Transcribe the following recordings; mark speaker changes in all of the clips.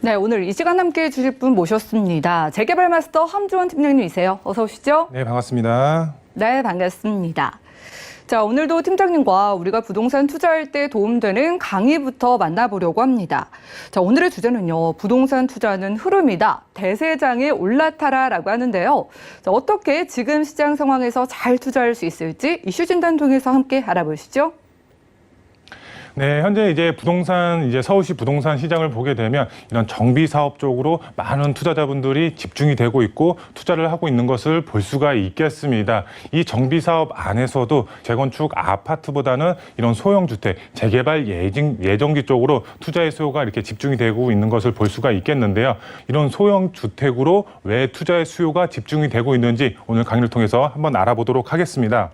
Speaker 1: 네, 오늘 이 시간 함께 해주실 분 모셨습니다. 재개발 마스터 함주원 팀장님이세요. 어서 오시죠.
Speaker 2: 네, 반갑습니다.
Speaker 1: 네, 반갑습니다. 자, 오늘도 팀장님과 우리가 부동산 투자할 때 도움되는 강의부터 만나보려고 합니다. 자, 오늘의 주제는요, 부동산 투자는 흐름이다. 대세장에 올라타라라고 하는데요. 자, 어떻게 지금 시장 상황에서 잘 투자할 수 있을지 이슈 진단 통해서 함께 알아보시죠.
Speaker 2: 네, 현재 이제 서울시 부동산 시장을 보게 되면 이런 정비 사업 쪽으로 많은 투자자분들이 집중이 되고 있고 투자를 하고 있는 것을 볼 수가 있겠습니다. 이 정비 사업 안에서도 재건축 아파트보다는 이런 소형 주택, 재개발 예정지 쪽으로 투자의 수요가 이렇게 집중이 되고 있는 것을 볼 수가 있겠는데요. 이런 소형 주택으로 왜 투자의 수요가 집중이 되고 있는지 오늘 강의를 통해서 한번 알아보도록 하겠습니다.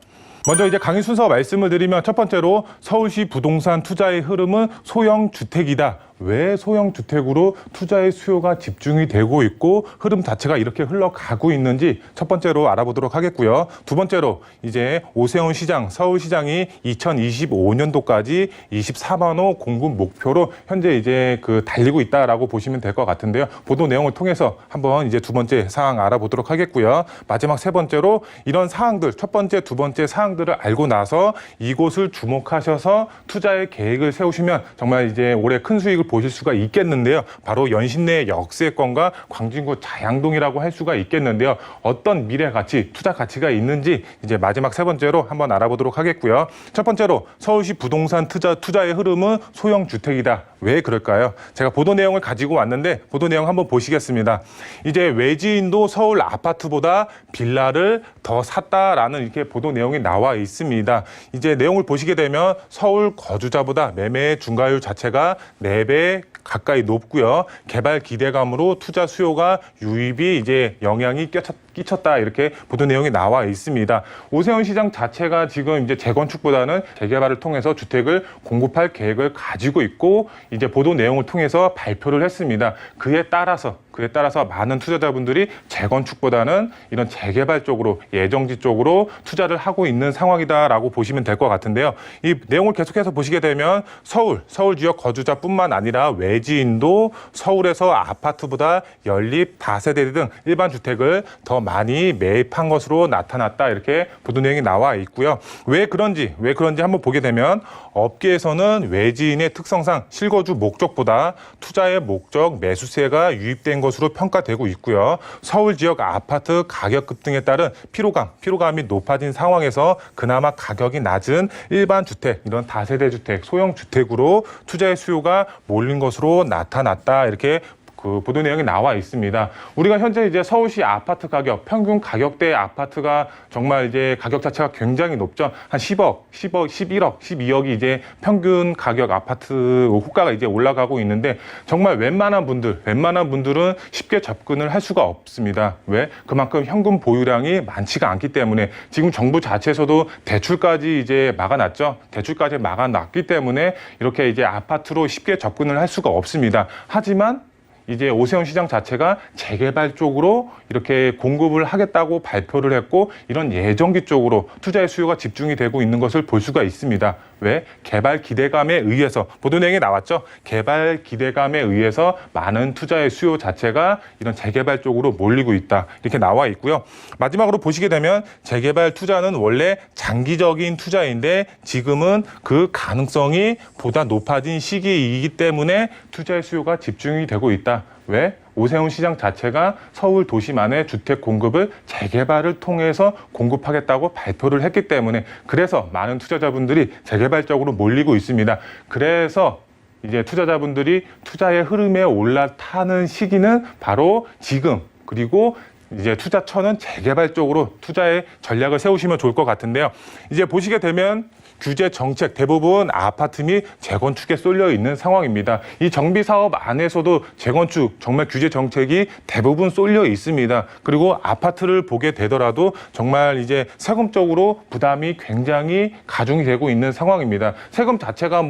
Speaker 2: 먼저 이제 강의 순서 말씀을 드리면 첫 번째로 서울시 부동산 투자의 흐름은 소형 주택이다. 왜 소형 주택으로 투자의 수요가 집중이 되고 있고 흐름 자체가 이렇게 흘러가고 있는지 첫 번째로 알아보도록 하겠고요. 두 번째로 이제 오세훈 시장, 서울시장이 2025년도까지 24만 호 공급 목표로 현재 이제 달리고 있다라고 보시면 될 것 같은데요. 보도 내용을 통해서 한번 이제 두 번째 사항 알아보도록 하겠고요. 마지막 세 번째로 이런 사항들, 첫 번째, 두 번째 사항들을 알고 나서 이곳을 주목하셔서 투자의 계획을 세우시면 정말 이제 올해 큰 수익을 보실 수가 있겠는데요. 바로 연신내 역세권과 광진구 자양동이라고 할 수가 있겠는데요. 어떤 미래 가치, 투자 가치가 있는지 이제 마지막 세 번째로 한번 알아보도록 하겠고요. 첫 번째로 서울시 부동산 투자의 흐름은 소형 주택이다. 왜 그럴까요? 제가 보도 내용을 가지고 왔는데 보도 내용 한번 보시겠습니다. 이제 외지인도 서울 아파트보다 빌라를 더 샀다라는 이렇게 보도 내용이 나와 있습니다. 이제 내용을 보시게 되면 서울 거주자보다 매매 중과율 자체가 4배 가까이 높고요. 개발 기대감으로 투자 수요가 유입이 이제 영향이 끼쳤다 이렇게 보도 내용이 나와 있습니다. 오세훈 시장 자체가 지금 이제 재건축보다는 재개발을 통해서 주택을 공급할 계획을 가지고 있고 이제 보도 내용을 통해서 발표를 했습니다. 그에 따라서 많은 투자자분들이 재건축보다는 이런 재개발 쪽으로 예정지 쪽으로 투자를 하고 있는 상황이다라고 보시면 될 것 같은데요. 이 내용을 계속해서 보시게 되면 서울 지역 거주자뿐만 아니라 외지인도 서울에서 아파트보다 연립, 다세대 등 일반 주택을 더 많이 매입한 것으로 나타났다 이렇게 보도 내용이 나와 있고요. 왜 그런지 한번 보게 되면 업계에서는 외지인의 특성상 실거주 목적보다 투자의 목적 매수세가 유입된 것으로 평가되고 있고요. 서울 지역 아파트 가격 급등에 따른 피로감이 높아진 상황에서 그나마 가격이 낮은 일반 주택, 이런 다세대 주택, 소형 주택으로 투자의 수요가 몰린 것으로 나타났다 이렇게 보도 내용이 나와 있습니다. 우리가 현재 이제 서울시 아파트 가격, 평균 가격대 아파트가 정말 이제 가격 자체가 굉장히 높죠. 한 10억, 11억, 12억이 이제 평균 가격 아파트 호가가 이제 올라가고 있는데 정말 웬만한 분들은 쉽게 접근을 할 수가 없습니다. 왜? 그만큼 현금 보유량이 많지가 않기 때문에 지금 정부 자체에서도 대출까지 이제 막아놨죠. 대출까지 막아놨기 때문에 이렇게 이제 아파트로 쉽게 접근을 할 수가 없습니다. 하지만 이제 오세훈 시장 자체가 재개발 쪽으로 이렇게 공급을 하겠다고 발표를 했고 이런 예정지 쪽으로 투자의 수요가 집중이 되고 있는 것을 볼 수가 있습니다. 왜? 개발 기대감에 의해서 보도 내용에 나왔죠. 개발 기대감에 의해서 많은 투자의 수요 자체가 이런 재개발 쪽으로 몰리고 있다. 이렇게 나와 있고요. 마지막으로 보시게 되면 재개발 투자는 원래 장기적인 투자인데 지금은 그 가능성이 보다 높아진 시기이기 때문에 투자의 수요가 집중이 되고 있다. 왜? 오세훈 시장 자체가 서울 도심안의 주택 공급을 재개발을 통해서 공급하겠다고 발표를 했기 때문에 그래서 많은 투자자분들이 재개발 쪽으로 몰리고 있습니다. 그래서 이제 투자자분들이 투자의 흐름에 올라타는 시기는 바로 지금, 그리고 이제 투자처는 재개발 쪽으로 투자의 전략을 세우시면 좋을 것 같은데요. 이제 보시게 되면 규제 정책 대부분 아파트 및 재건축에 쏠려 있는 상황입니다. 이 정비 사업 안에서도 재건축 정말 규제 정책이 대부분 쏠려 있습니다. 그리고 아파트를 보게 되더라도 정말 이제 세금적으로 부담이 굉장히 가중이 되고 있는 상황입니다. 세금 자체가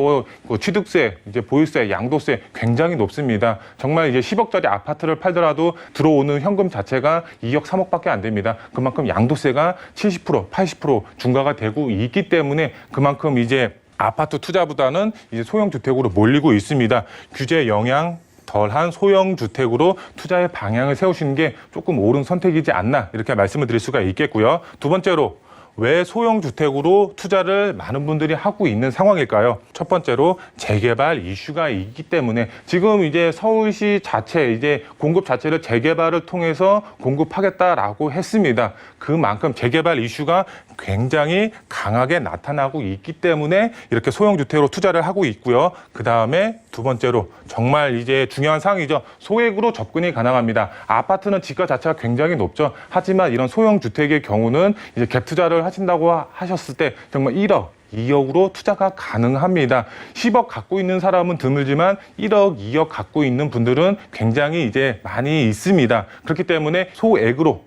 Speaker 2: 취득세, 이제 보유세, 양도세 굉장히 높습니다. 정말 이제 10억짜리 아파트를 팔더라도 들어오는 현금 자체가 2억, 3억밖에 안 됩니다. 그만큼 양도세가 70%, 80% 중과가 되고 있기 때문에 그만큼 이제 아파트 투자보다는 이제 소형 주택으로 몰리고 있습니다. 규제 영향 덜한 소형 주택으로 투자의 방향을 세우시는 게 조금 옳은 선택이지 않나 이렇게 말씀을 드릴 수가 있겠고요. 두 번째로 왜 소형 주택으로 투자를 많은 분들이 하고 있는 상황일까요? 첫 번째로 재개발 이슈가 있기 때문에 지금 이제 서울시 자체 이제 공급 자체를 재개발을 통해서 공급하겠다라고 했습니다. 그만큼 재개발 이슈가 굉장히 강하게 나타나고 있기 때문에 이렇게 소형 주택으로 투자를 하고 있고요. 그다음에 두 번째로 정말 이제 중요한 사항이죠. 소액으로 접근이 가능합니다. 아파트는 지가 자체가 굉장히 높죠. 하지만 이런 소형 주택의 경우는 이제 갭 투자를 하신다고 하셨을 때 정말 1억, 2억으로 투자가 가능합니다. 10억 갖고 있는 사람은 드물지만 1억, 2억 갖고 있는 분들은 굉장히 이제 많이 있습니다. 그렇기 때문에 소액으로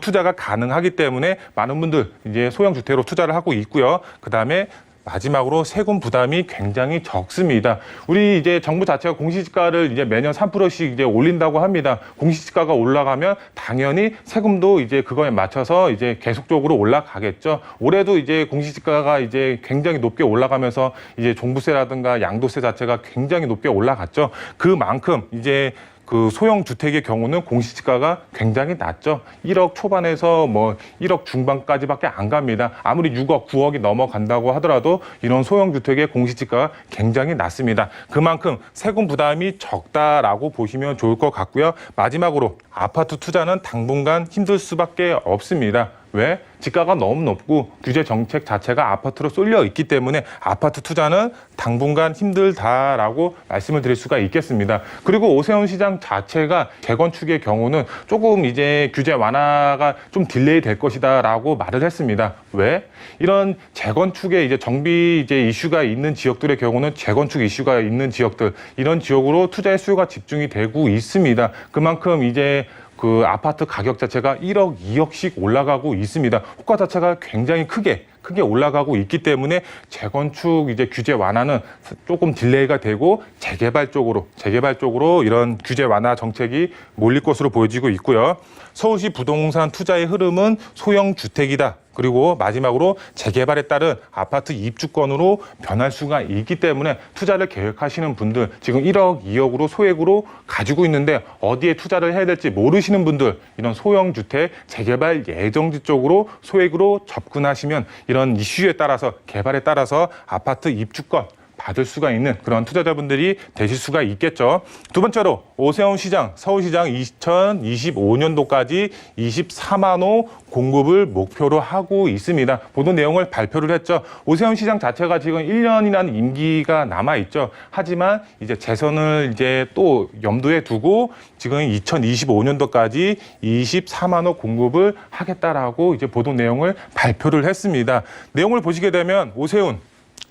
Speaker 2: 투자가 가능하기 때문에 많은 분들 이제 소형 주택으로 투자를 하고 있고요. 그다음에 마지막으로 세금 부담이 굉장히 적습니다. 우리 이제 정부 자체가 공시지가를 이제 매년 3%씩 이제 올린다고 합니다. 공시지가가 올라가면 당연히 세금도 이제 그거에 맞춰서 이제 계속적으로 올라가겠죠. 올해도 이제 공시지가가 이제 굉장히 높게 올라가면서 이제 종부세라든가 양도세 자체가 굉장히 높게 올라갔죠. 그만큼 이제 그 소형 주택의 경우는 공시지가가 굉장히 낮죠. 1억 초반에서 뭐 1억 중반까지밖에 안 갑니다. 아무리 6억, 9억이 넘어간다고 하더라도 이런 소형 주택의 공시지가가 굉장히 낮습니다. 그만큼 세금 부담이 적다라고 보시면 좋을 것 같고요. 마지막으로 아파트 투자는 당분간 힘들 수밖에 없습니다. 왜? 지가가 너무 높고 규제 정책 자체가 아파트로 쏠려 있기 때문에 아파트 투자는 당분간 힘들다라고 말씀을 드릴 수가 있겠습니다. 그리고 오세훈 시장 자체가 재건축의 경우는 조금 이제 규제 완화가 좀 딜레이 될 것이다라고 말을 했습니다. 왜? 이런 재건축에 이제 정비 이제 이슈가 있는 지역들의 경우는 재건축 이슈가 있는 지역들 이런 지역으로 투자의 수요가 집중이 되고 있습니다. 그만큼 이제 그 아파트 가격 자체가 1억, 2억씩 올라가고 있습니다. 호가 자체가 굉장히 크게 올라가고 있기 때문에 재건축 이제 규제 완화는 조금 딜레이가 되고 재개발 쪽으로 이런 규제 완화 정책이 몰릴 것으로 보여지고 있고요. 서울시 부동산 투자의 흐름은 소형 주택이다. 그리고 마지막으로 재개발에 따른 아파트 입주권으로 변할 수가 있기 때문에 투자를 계획하시는 분들 지금 1억, 2억으로 소액으로 가지고 있는데 어디에 투자를 해야 될지 모르시는 분들 이런 소형 주택 재개발 예정지 쪽으로 소액으로 접근하시면 이런 이슈에 따라서 개발에 따라서 아파트 입주권 받을 수가 있는 그런 투자자분들이 되실 수가 있겠죠. 두 번째로 오세훈 시장, 서울시장 2025년도까지 24만 호 공급을 목표로 하고 있습니다. 보도 내용을 발표를 했죠. 오세훈 시장 자체가 지금 1년이라는 임기가 남아 있죠. 하지만 이제 재선을 이제 또 염두에 두고 지금 2025년도까지 24만 호 공급을 하겠다라고 이제 보도 내용을 발표를 했습니다. 내용을 보시게 되면 오세훈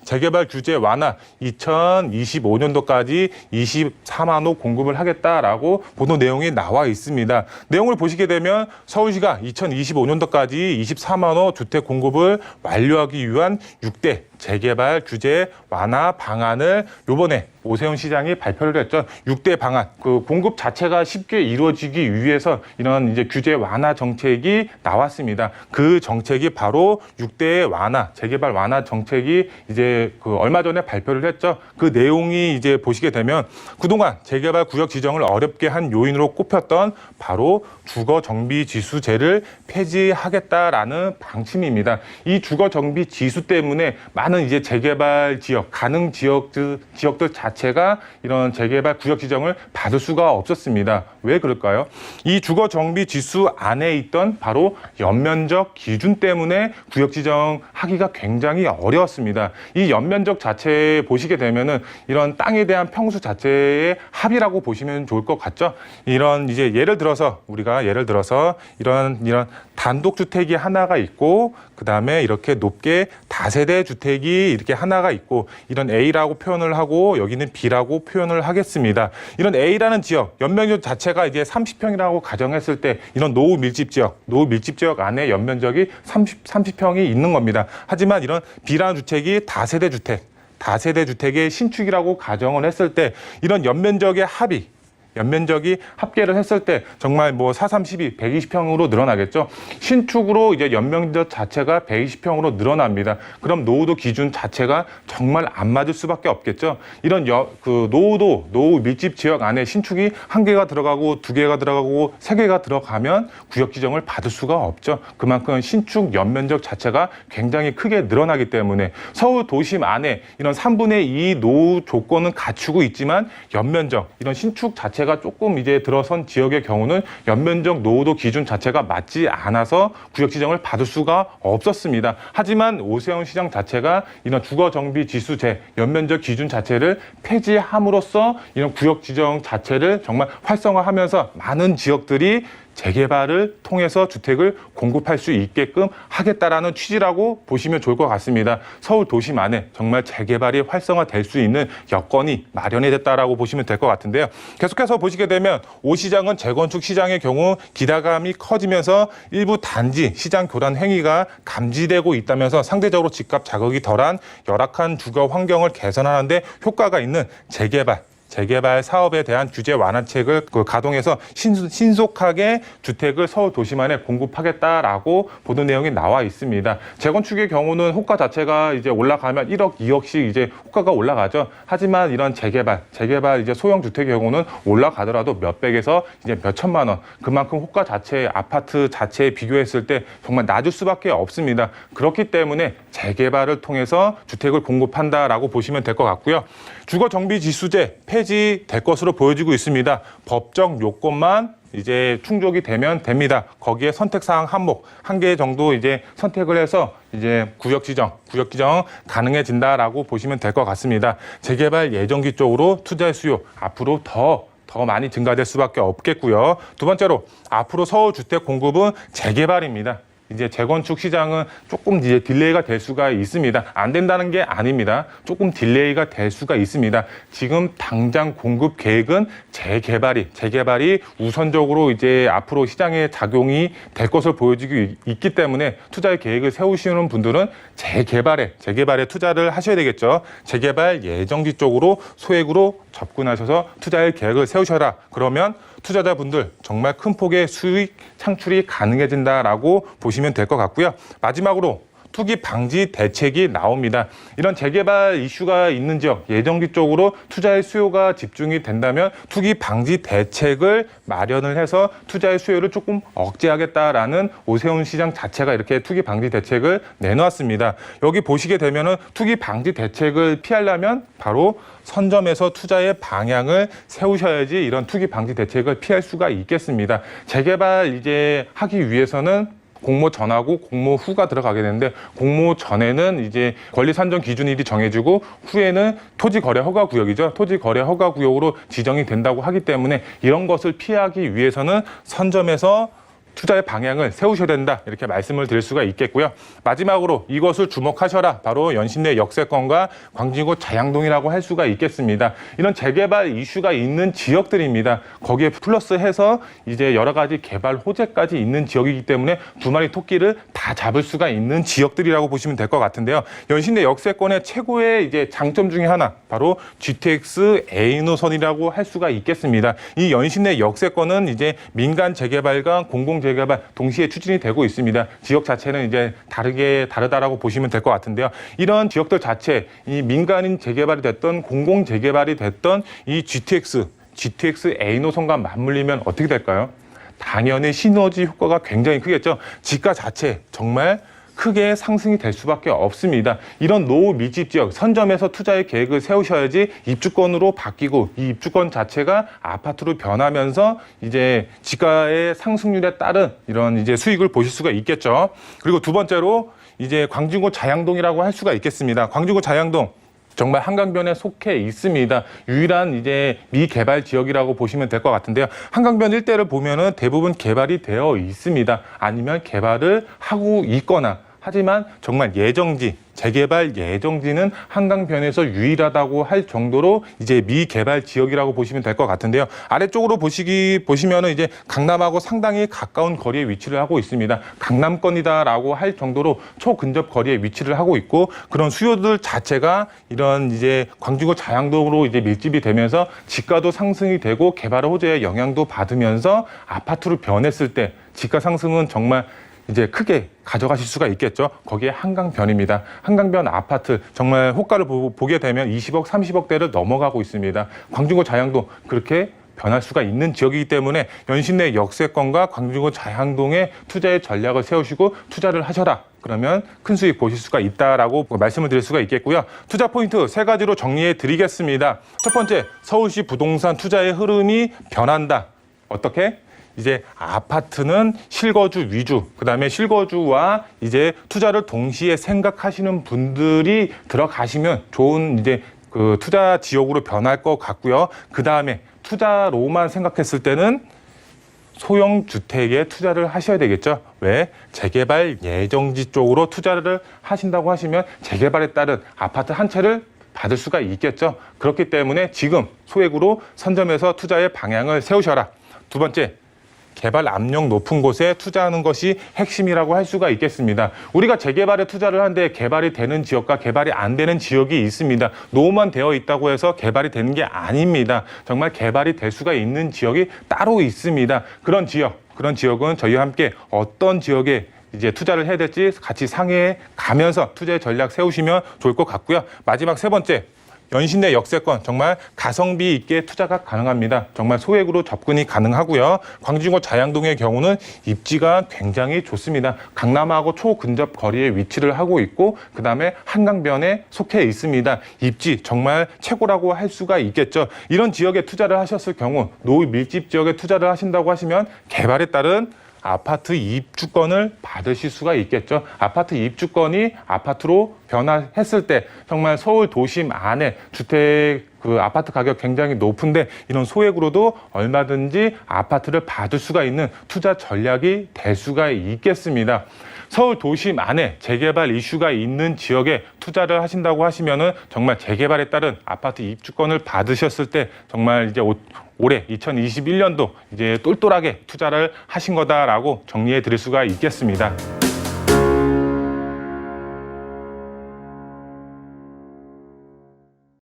Speaker 2: 재개발 규제 완화 2025년도까지 24만 호 공급을 하겠다라고 보도 내용이 나와 있습니다. 내용을 보시게 되면 서울시가 2025년도까지 24만 호 주택 공급을 완료하기 위한 6대 재개발 규제 완화 방안을 요번에 오세훈 시장이 발표를 했죠. 6대 방안, 그 공급 자체가 쉽게 이루어지기 위해서 이런 이제 규제 완화 정책이 나왔습니다. 그 정책이 바로 6대 완화, 재개발 완화 정책이 이제 그 얼마 전에 발표를 했죠. 그 내용이 이제 보시게 되면 그동안 재개발 구역 지정을 어렵게 한 요인으로 꼽혔던 바로 주거 정비 지수제를 폐지하겠다라는 방침입니다. 이 주거 정비 지수 때문에 많은 이제 재개발 지역, 가능 지역들 자체가 이런 재개발 구역 지정을 받을 수가 없었습니다. 왜 그럴까요? 이 주거 정비 지수 안에 있던 바로 연면적 기준 때문에 구역 지정하기가 굉장히 어려웠습니다. 이 연면적 자체 보시게 되면은 이런 땅에 대한 평수 자체의 합이라고 보시면 좋을 것 같죠. 이런 이제 예를 들어서 이런 단독 주택이 하나가 있고 그다음에 이렇게 높게 다세대 주택이 이렇게 하나가 있고 이런 A라고 표현을 하고 여기는 B라고 표현을 하겠습니다. 이런 A라는 지역, 연면적 자체가 이제 30평이라고 가정했을 때 이런 노후 밀집 지역 안에 연면적이 30평이 있는 겁니다. 하지만 이런 B라는 주택이 다세대 주택의 신축이라고 가정을 했을 때 이런 연면적의 합이 연면적이 합계를 했을 때 정말 뭐 432, 120평으로 늘어나겠죠. 신축으로 이제 연면적 자체가 120평으로 늘어납니다. 그럼 노후도 기준 자체가 정말 안 맞을 수밖에 없겠죠. 이런 노후 밀집 지역 안에 신축이 1개가 들어가고 2개가 들어가고 3개가 들어가면 구역 지정을 받을 수가 없죠. 그만큼 신축 연면적 자체가 굉장히 크게 늘어나기 때문에 서울 도심 안에 이런 3분의 2 노후 조건은 갖추고 있지만 연면적 이런 신축 자체가 조금 이제 들어선 지역의 경우는 연면적 노후도 기준 자체가 맞지 않아서 구역 지정을 받을 수가 없었습니다. 하지만 오세훈 시장 자체가 이런 주거 정비 지수제 연면적 기준 자체를 폐지함으로써 이런 구역 지정 자체를 정말 활성화하면서 많은 지역들이 재개발을 통해서 주택을 공급할 수 있게끔 하겠다라는 취지라고 보시면 좋을 것 같습니다. 서울 도심 안에 정말 재개발이 활성화될 수 있는 여건이 마련이 됐다라고 보시면 될 것 같은데요. 계속해서 보시게 되면 오 시장은 재건축 시장의 경우 기대감이 커지면서 일부 단지 시장 교란 행위가 감지되고 있다면서 상대적으로 집값 자극이 덜한 열악한 주거 환경을 개선하는 데 효과가 있는 재개발 사업에 대한 규제 완화책을 가동해서 신속하게 주택을 서울 도심 안에 공급하겠다라고 보도 내용이 나와 있습니다. 재건축의 경우는 호가 자체가 이제 올라가면 1억, 2억씩 이제 호가가 올라가죠. 하지만 이런 재개발 이제 소형 주택의 경우는 올라가더라도 몇백에서 이제 몇천만 원. 그만큼 호가 자체, 아파트 자체에 비교했을 때 정말 낮을 수밖에 없습니다. 그렇기 때문에 재개발을 통해서 주택을 공급한다라고 보시면 될 것 같고요. 주거 정비 지수제 폐지될 것으로 보여지고 있습니다. 법적 요건만 이제 충족이 되면 됩니다. 거기에 선택사항 한목 1개 정도 이제 선택을 해서 이제 구역 지정 가능해진다라고 보시면 될 것 같습니다. 재개발 예정지 쪽으로 투자 수요 앞으로 더 많이 증가될 수밖에 없겠고요. 두 번째로 앞으로 서울 주택 공급은 재개발입니다. 이제 재건축 시장은 조금 이제 딜레이가 될 수가 있습니다. 안 된다는 게 아닙니다. 조금 딜레이가 될 수가 있습니다. 지금 당장 공급 계획은 재개발이 우선적으로 이제 앞으로 시장에 작용이 될 것을 보여지고 있기 때문에 투자의 계획을 세우시는 분들은 재개발에 투자를 하셔야 되겠죠. 재개발 예정지 쪽으로 소액으로 접근하셔서 투자의 계획을 세우셔라. 그러면 투자자분들 정말 큰 폭의 수익 창출이 가능해진다라고 보시면 될 것 같고요. 마지막으로 투기 방지 대책이 나옵니다. 이런 재개발 이슈가 있는 지역, 예정지 쪽으로 투자의 수요가 집중이 된다면 투기 방지 대책을 마련을 해서 투자의 수요를 조금 억제하겠다라는 오세훈 시장 자체가 이렇게 투기 방지 대책을 내놓았습니다. 여기 보시게 되면은 투기 방지 대책을 피하려면 바로 선점에서 투자의 방향을 세우셔야지 이런 투기 방지 대책을 피할 수가 있겠습니다. 재개발 이제 하기 위해서는 공모 전하고 공모 후가 들어가게 되는데 공모 전에는 이제 권리 산정 기준일이 정해지고 후에는 토지 거래 허가 구역이죠. 토지 거래 허가 구역으로 지정이 된다고 하기 때문에 이런 것을 피하기 위해서는 선점에서 투자의 방향을 세우셔야 된다 이렇게 말씀을 드릴 수가 있겠고요. 마지막으로 이것을 주목하셔라. 바로 연신내 역세권과 광진구 자양동이라고 할 수가 있겠습니다. 이런 재개발 이슈가 있는 지역들입니다. 거기에 플러스해서 이제 여러 가지 개발 호재까지 있는 지역이기 때문에 두 마리 토끼를 다 잡을 수가 있는 지역들이라고 보시면 될 것 같은데요. 연신내 역세권의 최고의 이제 장점 중에 하나 바로 GTX A 노선이라고 할 수가 있겠습니다. 이 연신내 역세권은 이제 민간 재개발과 공공 재개발 동시에 추진이 되고 있습니다. 지역 자체는 이제 다르다라고 보시면 될 것 같은데요. 이런 지역들 자체, 이 민간인 재개발이 됐던 공공 재개발이 됐던 이 GTX A 노선과 맞물리면 어떻게 될까요? 당연히 시너지 효과가 굉장히 크겠죠. 지가 자체 정말 크게 상승이 될 수밖에 없습니다. 이런 노후 밀집 지역 선점에서 투자의 계획을 세우셔야지 입주권으로 바뀌고 이 입주권 자체가 아파트로 변하면서 이제 지가의 상승률에 따른 이런 이제 수익을 보실 수가 있겠죠. 그리고 두 번째로 이제 광진구 자양동이라고 할 수가 있겠습니다. 광진구 자양동 정말 한강변에 속해 있습니다. 유일한 이제 미개발 지역이라고 보시면 될 것 같은데요. 한강변 일대를 보면은 대부분 개발이 되어 있습니다. 아니면 개발을 하고 있거나 하지만 정말 예정지, 재개발 예정지는 한강변에서 유일하다고 할 정도로 이제 미개발 지역이라고 보시면 될 것 같은데요. 아래쪽으로 보시면은 이제 강남하고 상당히 가까운 거리에 위치를 하고 있습니다. 강남권이다라고 할 정도로 초근접 거리에 위치를 하고 있고, 그런 수요들 자체가 이런 이제 광주구 자양동으로 이제 밀집이 되면서 지가도 상승이 되고 개발 호재의 영향도 받으면서 아파트로 변했을 때 지가 상승은 정말 이제 크게 가져가실 수가 있겠죠. 거기에 한강변입니다. 한강변 아파트 정말 호가를 보게 되면 20억, 30억대를 넘어가고 있습니다. 광주구 자양동 그렇게 변할 수가 있는 지역이기 때문에 연신내 역세권과 광주구 자양동에 투자의 전략을 세우시고 투자를 하셔라. 그러면 큰 수익 보실 수가 있다라고 말씀을 드릴 수가 있겠고요. 투자 포인트 3가지로 정리해 드리겠습니다. 첫 번째, 서울시 부동산 투자의 흐름이 변한다. 어떻게? 이제 아파트는 실거주 위주, 그다음에 실거주와 이제 투자를 동시에 생각하시는 분들이 들어가시면 좋은 이제 그 투자 지역으로 변할 것 같고요. 그다음에 투자로만 생각했을 때는 소형 주택에 투자를 하셔야 되겠죠. 왜? 재개발 예정지 쪽으로 투자를 하신다고 하시면 재개발에 따른 아파트 한 채를 받을 수가 있겠죠. 그렇기 때문에 지금 소액으로 선점해서 투자의 방향을 세우셔라. 두 번째, 개발 압력 높은 곳에 투자하는 것이 핵심이라고 할 수가 있겠습니다. 우리가 재개발에 투자를 하는데 개발이 되는 지역과 개발이 안 되는 지역이 있습니다. 노후만 되어 있다고 해서 개발이 되는 게 아닙니다. 정말 개발이 될 수가 있는 지역이 따로 있습니다. 그런 지역은 저희와 함께 어떤 지역에 이제 투자를 해야 될지 같이 상의해 가면서 투자의 전략 세우시면 좋을 것 같고요. 마지막 세 번째, 연신내 역세권 정말 가성비 있게 투자가 가능합니다. 정말 소액으로 접근이 가능하고요. 광주구 자양동의 경우는 입지가 굉장히 좋습니다. 강남하고 초근접 거리에 위치를 하고 있고 그다음에 한강변에 속해 있습니다. 입지 정말 최고라고 할 수가 있겠죠. 이런 지역에 투자를 하셨을 경우 노후 밀집 지역에 투자를 하신다고 하시면 개발에 따른 아파트 입주권을 받으실 수가 있겠죠. 아파트 입주권이 아파트로 변화했을 때 정말 서울 도심 안에 주택 그 아파트 가격 굉장히 높은데 이런 소액으로도 얼마든지 아파트를 받을 수가 있는 투자 전략이 될 수가 있겠습니다. 서울 도심 안에 재개발 이슈가 있는 지역에 투자를 하신다고 하시면은 정말 재개발에 따른 아파트 입주권을 받으셨을 때 정말 이제 올해 2021년도 이제 똘똘하게 투자를 하신 거다라고 정리해 드릴 수가 있겠습니다.